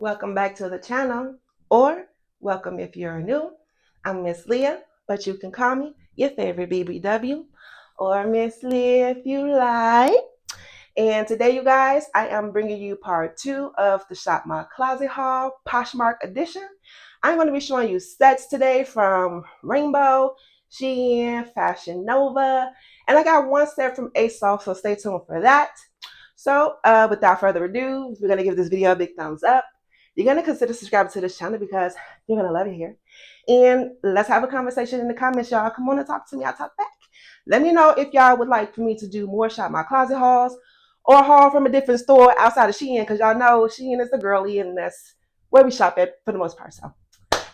Welcome back to the channel, or welcome if you're new. I'm Miss Leah, but you can call me your favorite BBW, or Miss Leah if you like. And today, you guys, I am bringing you part 2 of the Shop My Closet haul, Poshmark edition. I'm going to be showing you sets today from Rainbow, SHEIN, Fashion Nova, and I got one set from Asoph, so stay tuned for that. So without further ado, we're going to give this video a big thumbs up. You're going to consider subscribing to this channel because you're going to love it here. And let's have a conversation in the comments, y'all. Come on and talk to me. I'll talk back. Let me know if y'all would like for me to do more Shop My Closet hauls or haul from a different store outside of SHEIN, because y'all know SHEIN is the girly and that's where we shop at for the most part. So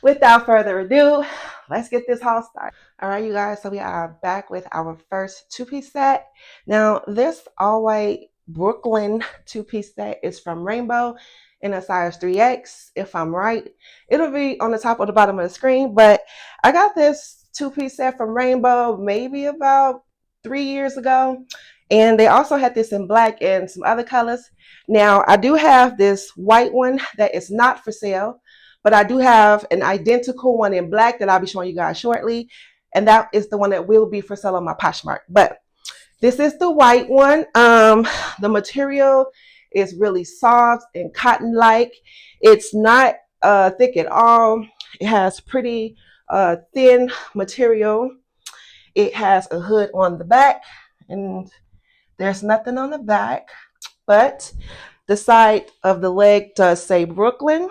without further ado, let's get this haul started. All right, you guys, so we are back with our first two-piece set. Now, this all-white Brooklyn two-piece set is from Rainbow in a size 3X, if I'm right. It'll be on the top or the bottom of the screen, but I got this two-piece set from Rainbow maybe about 3 years ago, and they also had this in black and some other colors. Now, I do have this white one that is not for sale, but I do have an identical one in black that I'll be showing you guys shortly, and that is the one that will be for sale on my Poshmark. But this is the white one. The material is really soft and cotton-like. It's not thick at all. It has pretty thin material. It has a hood on the back, and there's nothing on the back, but the side of the leg does say Brooklyn.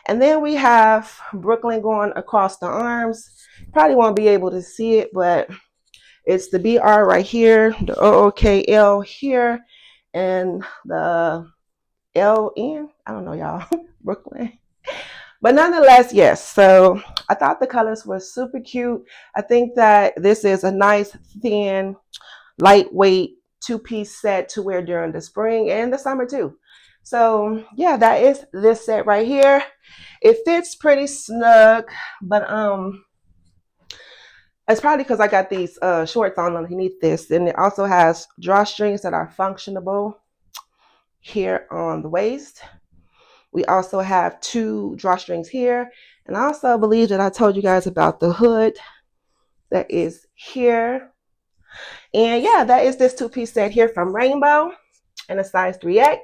And then we have Brooklyn going across the arms. Probably won't be able to see it, but it's the BR right here, the OOKL here, and the LN. I don't know, y'all. Brooklyn. But nonetheless, yes. So I thought the colors were super cute. I think that this is a nice, thin, lightweight two-piece set to wear during the spring and the summer too. So yeah, that is this set right here. It fits pretty snug, but it's probably because I got these shorts on underneath this, and it also has drawstrings that are functionable here on the waist. We also have 2 drawstrings here, and I also believe that I told you guys about the hood that is here. And yeah, that is this two-piece set here from Rainbow in a size 3X.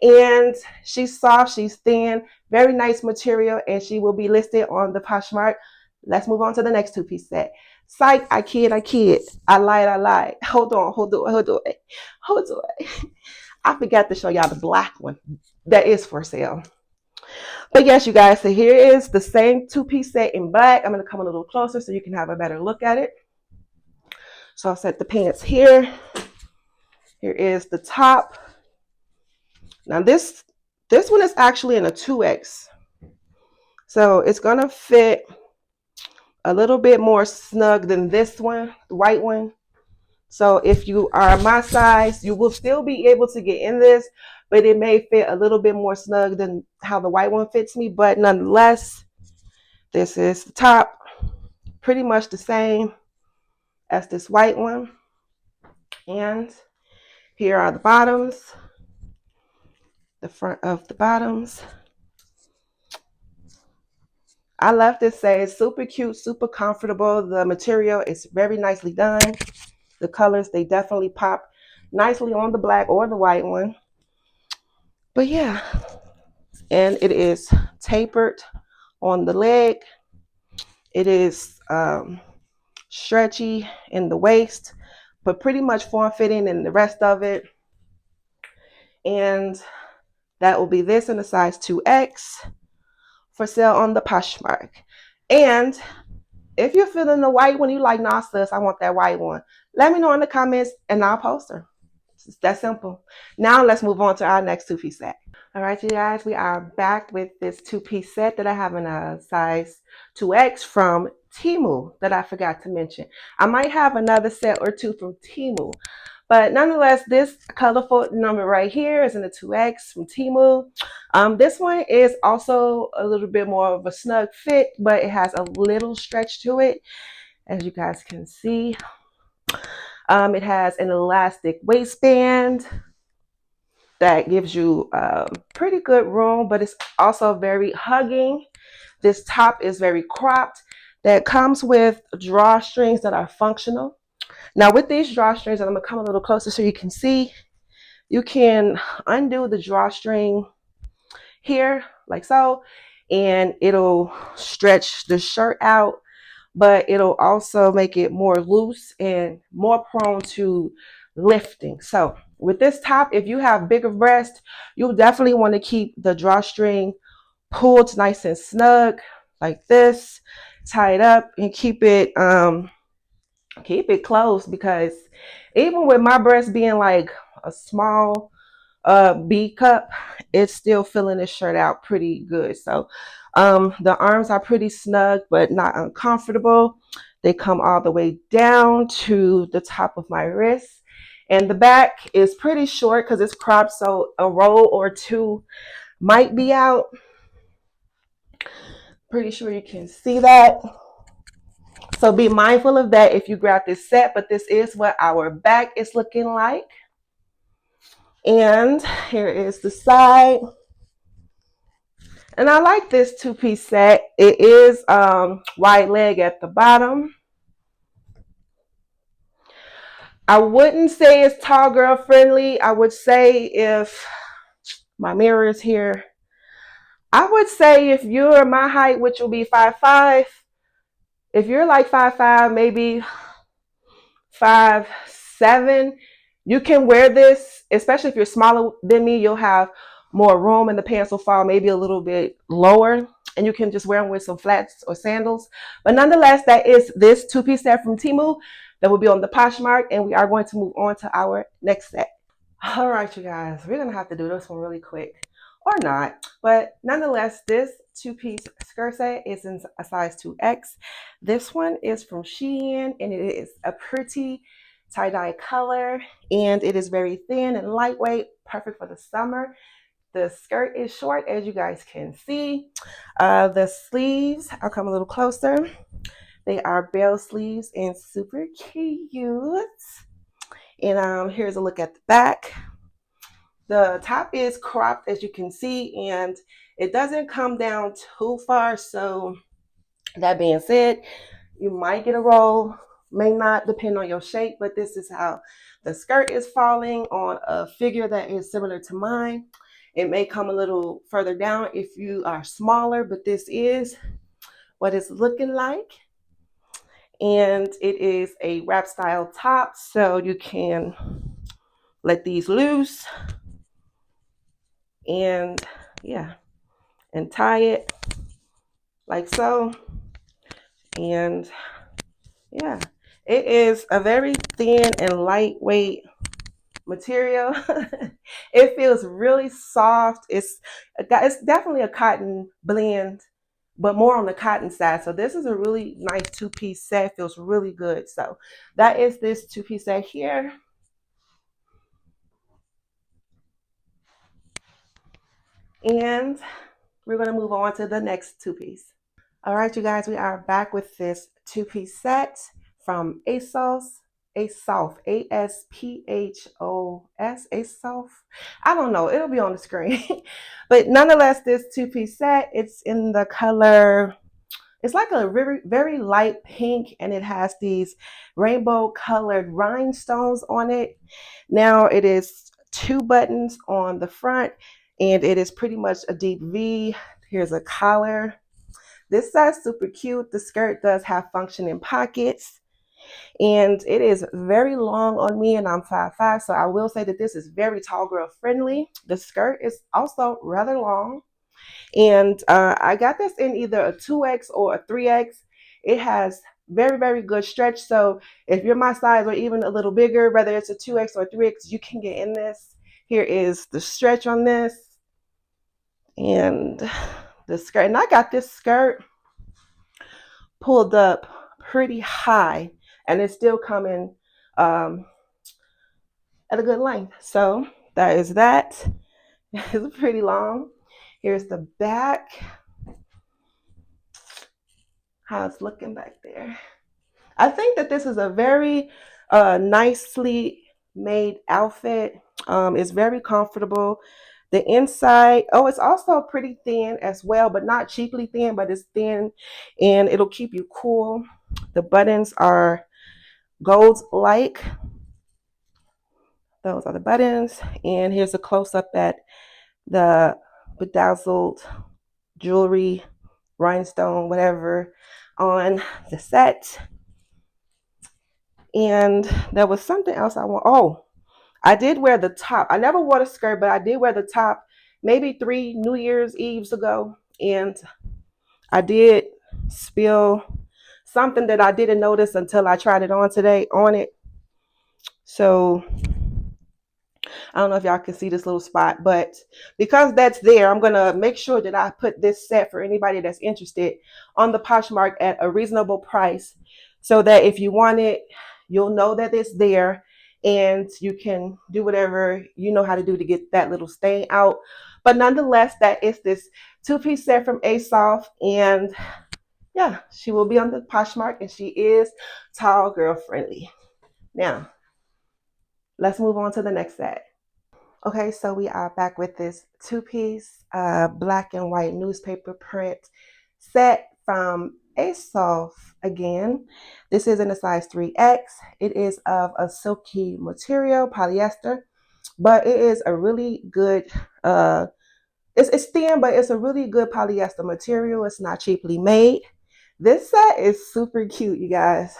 And she's soft, she's thin, very nice material, and she will be listed on the Poshmark. Let's move on to the next two-piece set. Psych, I kid. I lied. Hold on. I forgot to show y'all the black one that is for sale. But yes, you guys, so here is the same two-piece set in black. I'm going to come a little closer so you can have a better look at it. So I'll set the pants here. Here is the top. Now this one is actually in a 2X. So it's going to fit a little bit more snug than this one, the white one. So if you are my size, you will still be able to get in this, but it may fit a little bit more snug than how the white one fits me. But nonetheless, this is the top, pretty much the same as this white one. And here are the bottoms, the front of the bottoms. I love this set. It's super cute, super comfortable. The material is very nicely done. The colors, they definitely pop nicely on the black or the white one. But yeah, and it is tapered on the leg. It is stretchy in the waist, but pretty much form-fitting in the rest of it. And that will be this in a size 2X for sale on the Poshmark. And if you're feeling the white one, you like, nah, sis, I want that white one, let me know in the comments and I'll post her. It's that simple. Now let's move on to our next two-piece set. All right, you guys, we are back with this two-piece set that I have in a size 2X from Temu that I forgot to mention. I might have another set or two from Temu, but nonetheless, this colorful number right here is in the 2X from Temu. This one is also a little bit more of a snug fit, but it has a little stretch to it, as you guys can see. It has an elastic waistband that gives you pretty good room, but it's also very hugging. This top is very cropped. That comes with drawstrings that are functional. Now with these drawstrings, and I'm gonna come a little closer so you can see, you can undo the drawstring here like so, and it'll stretch the shirt out, but it'll also make it more loose and more prone to lifting. So with this top, if you have bigger breasts, you'll definitely want to keep the drawstring pulled nice and snug like this, tie it up and keep it closed, because even with my breast being like a small B cup, it's still filling this shirt out pretty good. So the arms are pretty snug but not uncomfortable. They come all the way down to the top of my wrist, and the back is pretty short because it's cropped, so a roll or two might be out. Pretty sure you can see that. So be mindful of that if you grab this set, but this is what our back is looking like. And here is the side. And I like this two-piece set. It is wide leg at the bottom. I wouldn't say it's tall girl friendly. I would say, if my mirror is here, I would say if you're my height, which will be 5'5", if you're like 5'5", maybe 5'7", you can wear this, especially if you're smaller than me. You'll have more room and the pants will fall maybe a little bit lower, and you can just wear them with some flats or sandals. But nonetheless, that is this two-piece set from Temu that will be on the Poshmark, and we are going to move on to our next set. All right, you guys, we're gonna have to do this one really quick, or not, but nonetheless, this two-piece skirt set is in a size 2X. This one is from SHEIN, and it is a pretty tie-dye color, and it is very thin and lightweight, perfect for the summer. The skirt is short, as you guys can see. The sleeves, I'll come a little closer. They are bell sleeves and super cute. And here's a look at the back. The top is cropped, as you can see, and it doesn't come down too far. So that being said, you might get a roll, may not, depend on your shape, but this is how the skirt is falling on a figure that is similar to mine. It may come a little further down if you are smaller, but this is what it's looking like. And it is a wrap style top, so you can let these loose and and tie it like so. And it is a very thin and lightweight material. It feels really soft. It's definitely a cotton blend, but more on the cotton side. So this is a really nice two-piece set. It feels really good. So that is this two-piece set here. And we're going to move on to the next two-piece. All right, you guys, we are back with this two-piece set from Asoph. Asoph, A-S-P-H-O-S, Asoph. I don't know, it'll be on the screen. But nonetheless, this two-piece set, it's in the color, it's like a very, very light pink, and it has these rainbow colored rhinestones on it. Now it is 2 buttons on the front, and it is pretty much a deep V. Here's a collar. This side's super cute. The skirt does have functioning pockets, and it is very long on me, and I'm 5'5", so I will say that this is very tall girl friendly. The skirt is also rather long, and I got this in either a 2X or a 3X. It has very, very good stretch, so if you're my size or even a little bigger, whether it's a 2X or a 3X, you can get in this. Here is the stretch on this, and the skirt. And I got this skirt pulled up pretty high, and it's still coming at a good length. So that is that. It's pretty long. Here's the back, how it's looking back there. I think that this is a very nicely made outfit. It's very comfortable. The inside, oh, it's also pretty thin as well, but not cheaply thin, but it's thin and it'll keep you cool. The buttons are gold-like. Those are the buttons. And here's a close-up at the bedazzled jewelry, rhinestone, whatever, on the set. And there was something else I want. Oh, I did wear the top. I never wore the skirt, but I did wear the top maybe 3 New Year's Eves ago. And I did spill something that I didn't notice until I tried it on today on it. So I don't know if y'all can see this little spot, but because that's there, I'm going to make sure that I put this set for anybody that's interested on the Poshmark at a reasonable price so that if you want it, you'll know that it's there and you can do whatever you know how to do to get that little stain out. But nonetheless, that is this two-piece set from Asoph, and yeah, she will be on the Poshmark and she is tall girl friendly. Now, let's move on to the next set. Okay, so we are back with this two-piece black and white newspaper print set from Asoph again. This is in a size 3X. It is of a silky material, polyester, but it is a really good, it's thin, but it's a really good polyester material. It's not cheaply made. This set is super cute, you guys.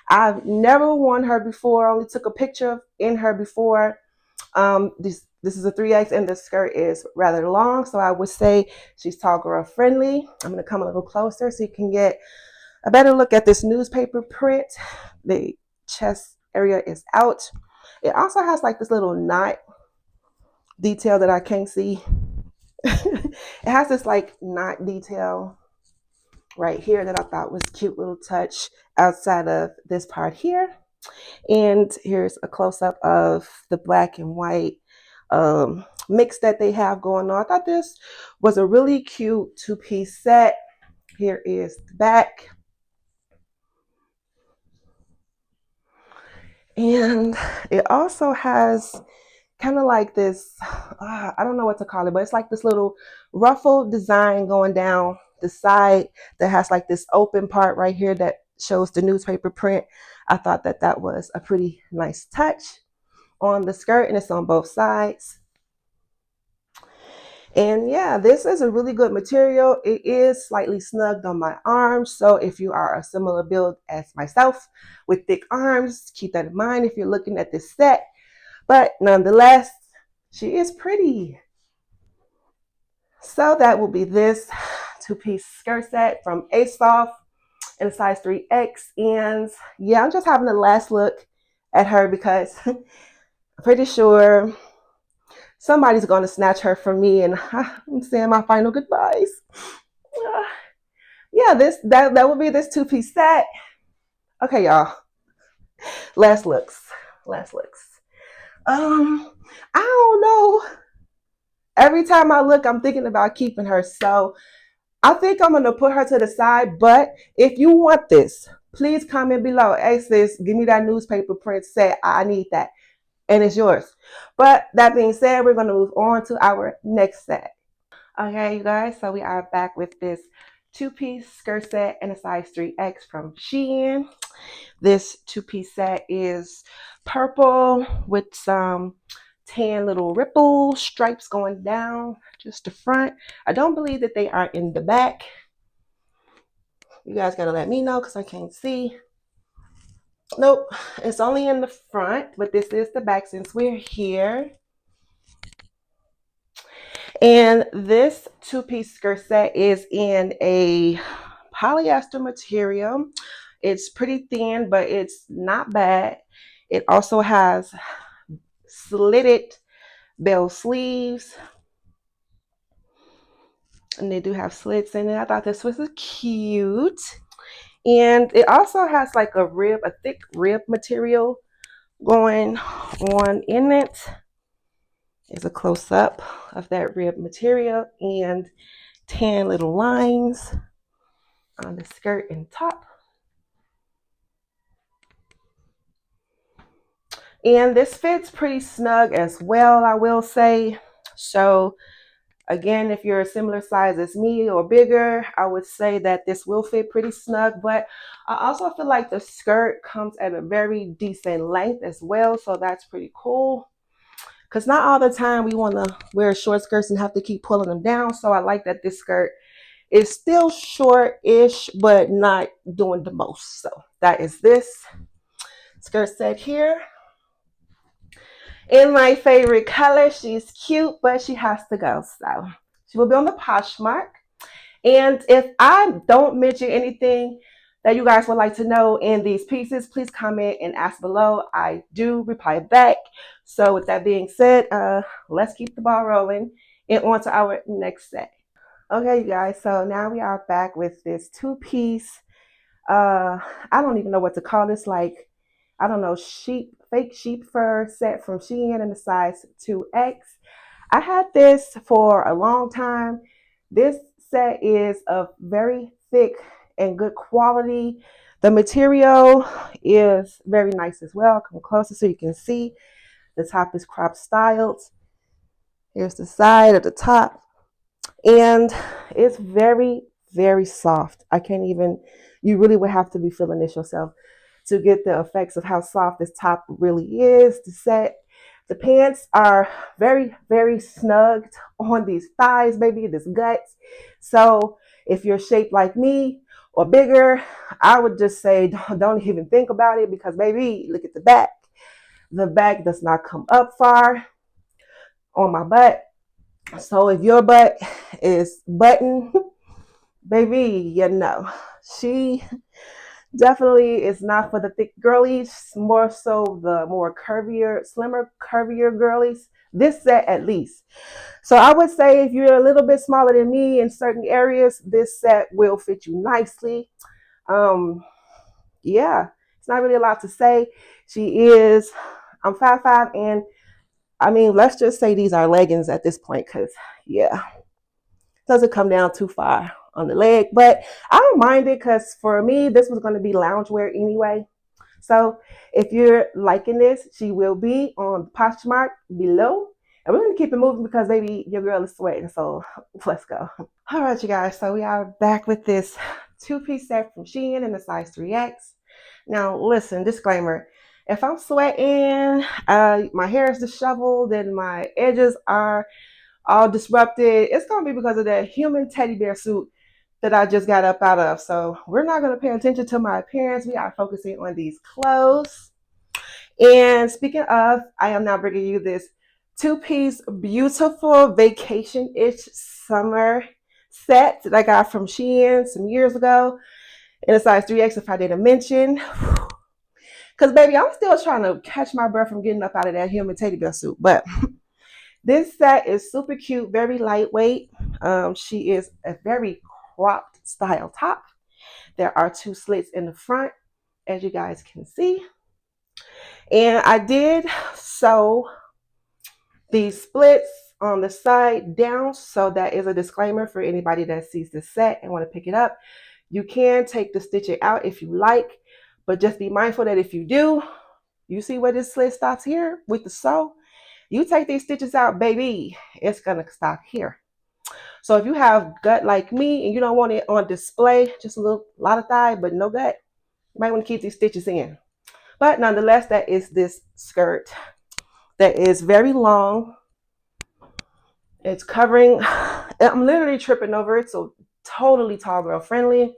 I've never worn her before, only took a picture in her before. This is a 3X and the skirt is rather long, so I would say she's tall girl friendly. I'm going to come a little closer so you can get a better look at this newspaper print. The chest area is out. It also has like this little knot detail that I can't see. It has this like knot detail right here that I thought was a cute little touch outside of this part here. And here's a close-up of the black and white mix that they have going on. I thought this was a really cute two-piece set. Here is the back. And it also has kind of like this, I don't know what to call it, but it's like this little ruffled design going down the side that has like this open part right here that shows the newspaper print. I thought that that was a pretty nice touch on the skirt, and it's on both sides. And yeah, this is a really good material. It is slightly snugged on my arms, so if you are a similar build as myself with thick arms, keep that in mind if you're looking at this set. But nonetheless, she is pretty. So that will be this two-piece skirt set from Asoph in a size 3X. And yeah, I'm just having a last look at her because I'm pretty sure somebody's going to snatch her from me, and I'm saying my final goodbyes. Yeah, that would be this two-piece set. Okay, y'all. Last looks. Last looks. I don't know. Every time I look, I'm thinking about keeping her. So I think I'm gonna put her to the side. But if you want this, please comment below. Hey sis, give me that newspaper print set. I need that. And it's yours. But that being said, we're gonna move on to our next set. Okay, you guys, so we are back with this two-piece skirt set in a size 3X from SHEIN. This two-piece set is purple with some tan little ripple stripes going down just the front. I don't believe that they are in the back. You guys gotta let me know because I can't see. Nope, it's only in the front, but this is the back since we're here. And this two-piece skirt set is in a polyester material. It's pretty thin, but it's not bad. It also has slitted bell sleeves, and they do have slits in it. I thought this was cute. And it also has like a thick rib material going on in it. There's a close-up of that rib material and tan little lines on the skirt and top. And this fits pretty snug as well, I will say. So again, if you're a similar size as me or bigger, I would say that this will fit pretty snug. But I also feel like the skirt comes at a very decent length as well. So that's pretty cool. Because not all the time we want to wear short skirts and have to keep pulling them down. So I like that this skirt is still short-ish, but not doing the most. So that is this skirt set here. In my favorite color, she's cute, but she has to go. So she will be on the Poshmark. And if I don't mention anything that you guys would like to know in these pieces, please comment and ask below. I do reply back. So with that being said, let's keep the ball rolling and on to our next set. Okay, you guys, so now we are back with this two-piece, I don't even know what to call this, like, I don't know, fake sheep fur set from SHEIN in the size 2X. I had this for a long time. This set is of very thick and good quality. The material is very nice as well. Come closer so you can see. The top is crop styled. Here's the side of the top. And it's very, very soft. I can't even, you really would have to be feeling this yourself to get the effects of how soft this top really is. The set, the pants are very, very snugged on these thighs, baby, this guts. So if you're shaped like me or bigger, I would just say don't even think about it, because baby, look at the back. The back does not come up far on my butt. So if your butt is button, baby, you know, she definitely is not for the thick girlies, more so the more curvier, slimmer, curvier girlies. This set at least. So I would say if you're a little bit smaller than me in certain areas, this set will fit you nicely. Yeah, it's not really a lot to say. I'm 5'5", and I mean, let's just say these are leggings at this point, because yeah, doesn't come down too far on the leg, but I don't mind it, because for me, this was going to be loungewear anyway. So if you're liking this, she will be on Poshmark below. And we're going to keep it moving because, baby, your girl is sweating. So let's go. All right, you guys. So we are back with this two-piece set from SHEIN in the size 3X. Now, listen, disclaimer. If I'm sweating, my hair is disheveled, and my edges are all disrupted, it's going to be because of that human teddy bear suit that I just got up out of. So we're not going to pay attention to my appearance. We are focusing on these clothes. And speaking of, I am now bringing you this two-piece beautiful vacation-ish summer set that I got from SHEIN some years ago in a size 3X, if I didn't mention. Because, baby, I'm still trying to catch my breath from getting up out of that human teddy bear suit. But this set is super cute, very lightweight. She is a very cropped style top. There are two slits in the front, as you guys can see. And I did sew these splits on the side down. So that is a disclaimer for anybody that sees this set and want to pick it up. You can take the stitching out if you like, but just be mindful that if you do, you see where this slit stops here with the sew. You take these stitches out, baby, it's going to stop here. So if you have gut like me and you don't want it on display, just a lot of thigh, but no gut, you might want to keep these stitches in. But nonetheless, that is this skirt that is very long. It's covering, I'm literally tripping over it, so totally tall girl friendly.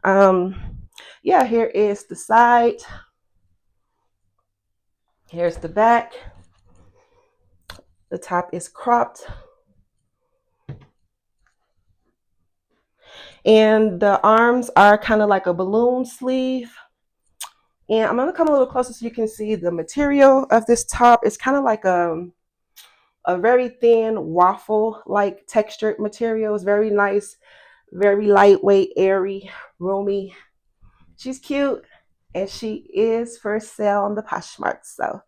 Yeah, here is the side. Here's the back. The top is cropped. And the arms are kind of like a balloon sleeve. And I'm going to come a little closer so you can see the material of this top. It's kind of like a very thin waffle-like textured material. It's very nice, very lightweight, airy, roomy. She's cute, and she is for sale on the Poshmark. So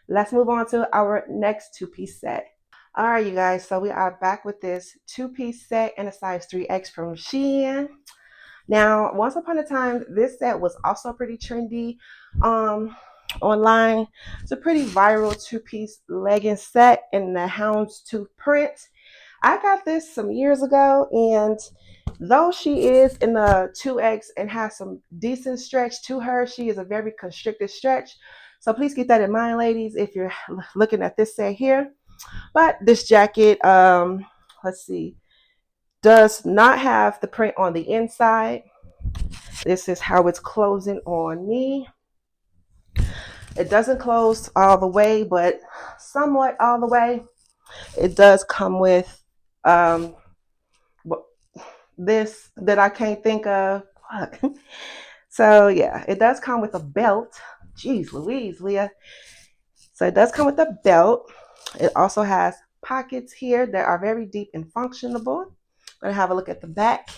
let's move on to our next two-piece set. All right, you guys, so we are back with this two-piece set in a size 3X from SHEIN. Now, once upon a time, this set was also pretty trendy. online. It's a pretty viral two-piece legging set in the houndstooth print. I got this some years ago, and though she is in the 2X and has some decent stretch to her, she is a very constricted stretch. So please keep that in mind, ladies, if you're looking at this set here. But this jacket, let's see, does not have the print on the inside. This is how it's closing on me. It doesn't close all the way, but somewhat all the way. It does come with this that I can't think of. Fuck. So yeah, it does come with a belt. Jeez Louise, Leah. So it does come with a belt. It also has pockets here that are very deep and functionable. I'm gonna have a look at the back.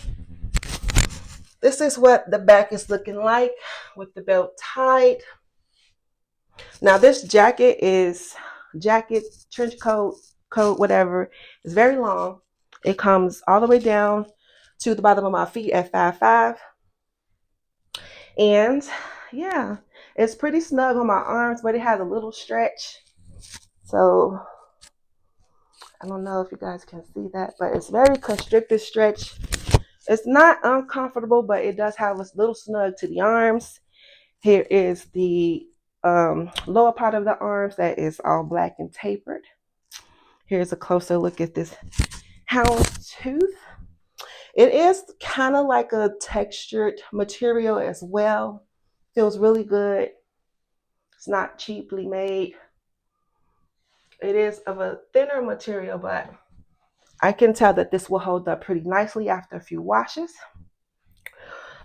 This is what the back is looking like with the belt tied. Now this jacket, trench coat, whatever, is very long. It comes all the way down to the bottom of my feet at 5'5". And yeah, it's pretty snug on my arms, but it has a little stretch. So I don't know if you guys can see that, but it's very constricted stretch. It's not uncomfortable, but it does have a little snug to the arms. Here is the lower part of the arms that is all black and tapered. Here's a closer look at this houndstooth. It is kind of like a textured material as well. Feels really good. It's not cheaply made. It is of a thinner material, but I can tell that this will hold up pretty nicely after a few washes.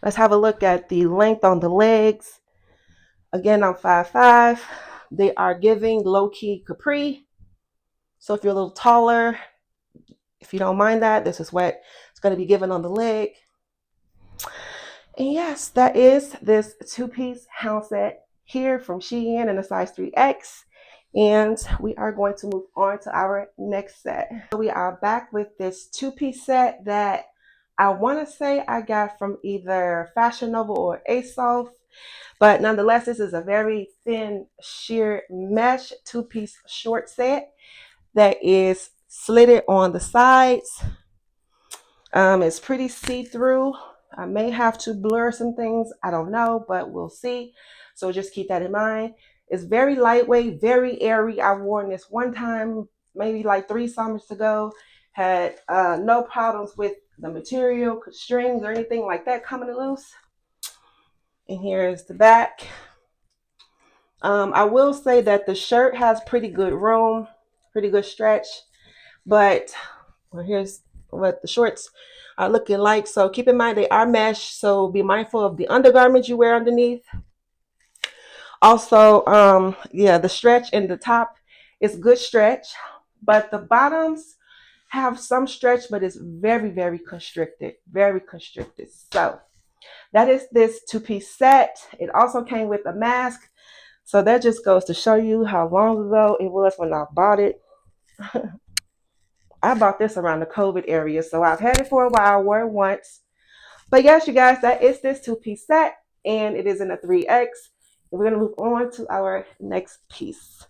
Let's have a look at the length on the legs. Again, I'm 5'5". They are giving low-key capri. So if you're a little taller, if you don't mind that, this is what it's going to be given on the leg. And yes, that is this two-piece hound set here from SHEIN in a size 3X. And we are going to move on to our next set. We are back with this two-piece set that I want to say I got from either Fashion Nova or Asoph. But nonetheless, this is a very thin sheer mesh two-piece short set that is slitted on the sides. It's pretty see-through. I may have to blur some things. I don't know, but we'll see. So just keep that in mind. It's very lightweight, very airy. I've worn this one time, maybe like 3 summers ago. Had no problems with the material, strings, or anything like that coming loose. And here's the back. I will say that the shirt has pretty good room, pretty good stretch. But well, here's what the shorts are looking like. So keep in mind they are mesh, so be mindful of the undergarments you wear underneath. Also, yeah, the stretch in the top is good stretch, but the bottoms have some stretch, but it's very, very constricted, very constricted. So that is this two-piece set. It also came with a mask. So that just goes to show you how long ago it was when I bought it. I bought this around the COVID area, so I've had it for a while, wore it once. But yes, you guys, that is this two-piece set, and it is in a 3X. We're going to move on to our next piece.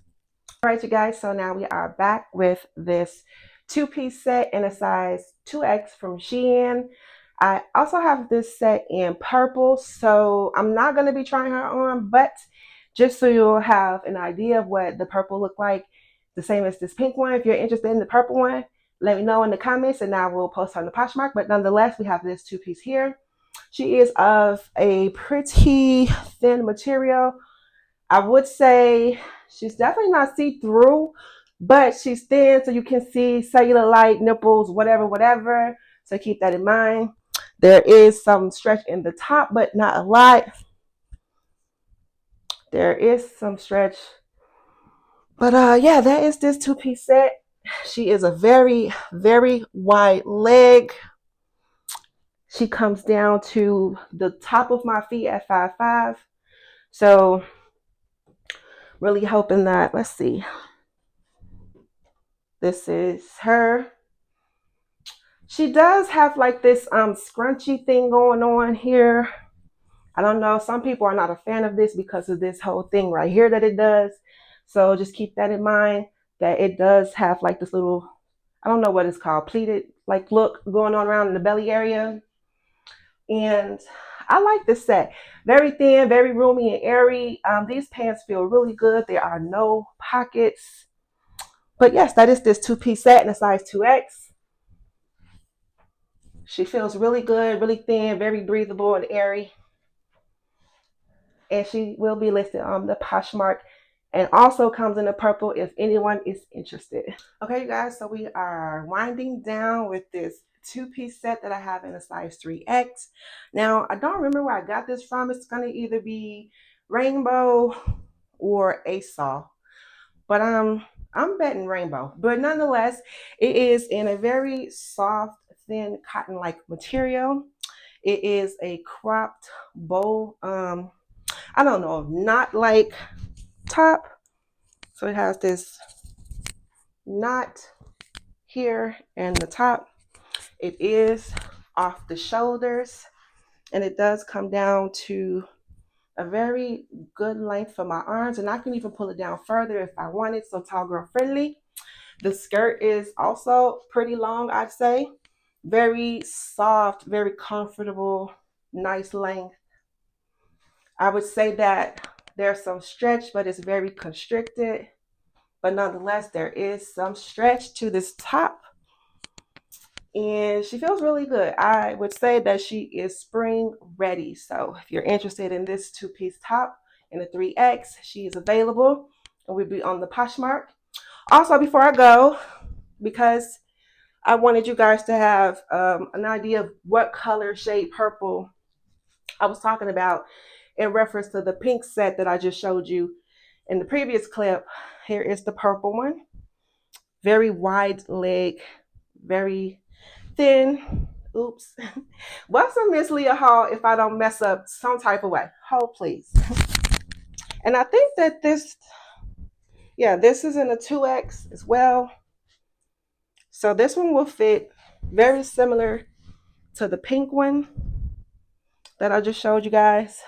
All right, you guys, so now we are back with this two-piece set in a size 2X from SHEIN. I also have this set in purple, so I'm not going to be trying her on, but just so you'll have an idea of what the purple look like, the same as this pink one. If you're interested in the purple one, let me know in the comments and I will post on the Poshmark. But nonetheless, we have this two-piece here. She is of a pretty thin material. I would say she's definitely not see-through, but she's thin, so you can see cellulite, nipples, whatever. So keep that in mind. There is some stretch in the top, but not a lot. There is some stretch. But yeah, that is this two-piece set. She is a very, very wide leg. She comes down to the top of my feet at 5'5". So really hoping that, let's see. This is her. She does have like this scrunchy thing going on here. I don't know, some people are not a fan of this because of this whole thing right here that it does. So just keep that in mind, that it does have like this little, I don't know what it's called, pleated like look going on around in the belly area. And I like this set. Very thin, very roomy and airy. These pants feel really good. There are no pockets. But yes, that is this two-piece set in a size 2X. She feels really good, really thin, very breathable and airy. And she will be listed on the Poshmark, and also comes in the purple if anyone is interested. Okay, you guys, so we are winding down with this two-piece set that I have in a size 3X. Now, I don't remember where I got this from. It's going to either be Rainbow or Asoph, but I'm betting Rainbow. But nonetheless, it is in a very soft, thin cotton-like material. It is a cropped bow. I don't know, not like top. So it has this knot here and the top. It is off the shoulders, and it does come down to a very good length for my arms, and I can even pull it down further if I wanted, so tall girl friendly. The skirt is also pretty long, I'd say. Very soft, very comfortable, nice length. I would say that there's some stretch, but it's very constricted. But nonetheless, there is some stretch to this top. And she feels really good. I would say that she is spring ready. So if you're interested in this two-piece top in a 3X, she is available and will be on the Poshmark. Also, before I go, because I wanted you guys to have an idea of what color shade purple I was talking about in reference to the pink set that I just showed you in the previous clip. Here is the purple one. Very wide leg, very thin. Oops. What's a Miss Leah haul if I don't mess up some type of way? Hold please. And I think that this is in a 2X as well. So this one will fit very similar to the pink one that I just showed you guys.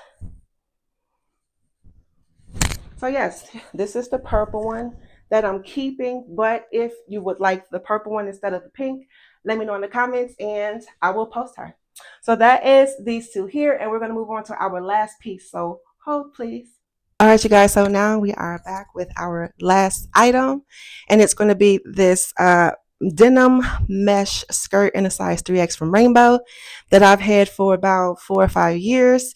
So yes, this is the purple one that I'm keeping, but if you would like the purple one instead of the pink, let me know in the comments and I will post her. So that is these two here, and we're going to move on to our last piece. So hold please. All right, you guys, so now we are back with our last item, and it's going to be this denim mesh skirt in a size 3X from Rainbow that I've had for about 4 or 5 years.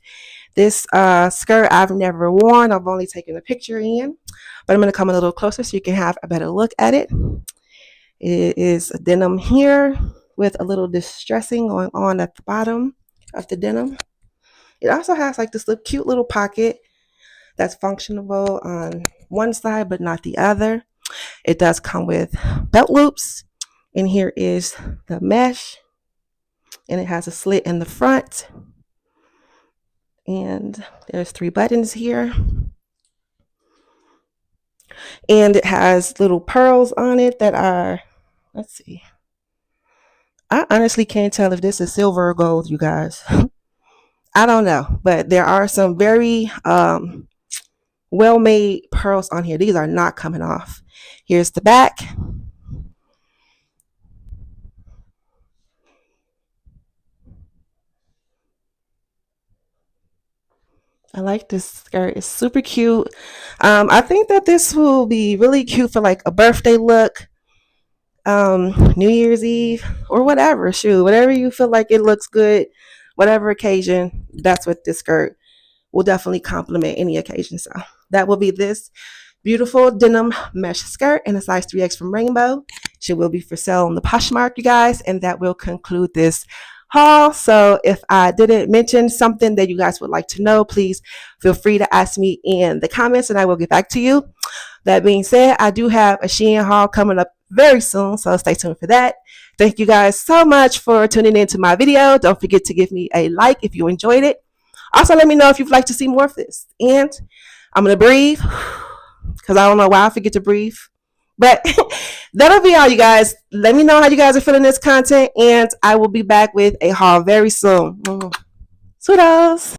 This skirt I've never worn. I've only taken a picture in, but I'm going to come a little closer so you can have a better look at it. It is a denim here with a little distressing going on at the bottom of the denim. It also has like this little cute little pocket that's functional on one side but not the other. It does come with belt loops, and here is the mesh, and it has a slit in the front, and there's 3 buttons here, and it has little pearls on it that are, let's see, I honestly can't tell if this is silver or gold, you guys. I don't know, but there are some very well-made pearls on here. These are not coming off. Here's the back. I like this skirt. It's super cute. I think that this will be really cute for like a birthday look, New Year's Eve, or whatever. Shoot, whatever you feel like it looks good, whatever occasion, that's what this skirt will definitely complement any occasion. So that will be this beautiful denim mesh skirt in a size 3X from Rainbow. She will be for sale on the Poshmark, you guys, and that will conclude this haul. So if I didn't mention something that you guys would like to know, please feel free to ask me in the comments and I will get back to you. That being said, I do have a SHEIN haul coming up very soon, so stay tuned for that. Thank you guys so much for tuning into my video. Don't forget to give me a like if you enjoyed it. Also, let me know if you'd like to see more of this. And I'm going to breathe because I don't know why I forget to breathe. But that'll be all, you guys. Let me know how you guys are feeling this content, and I will be back with a haul very soon. Toodles.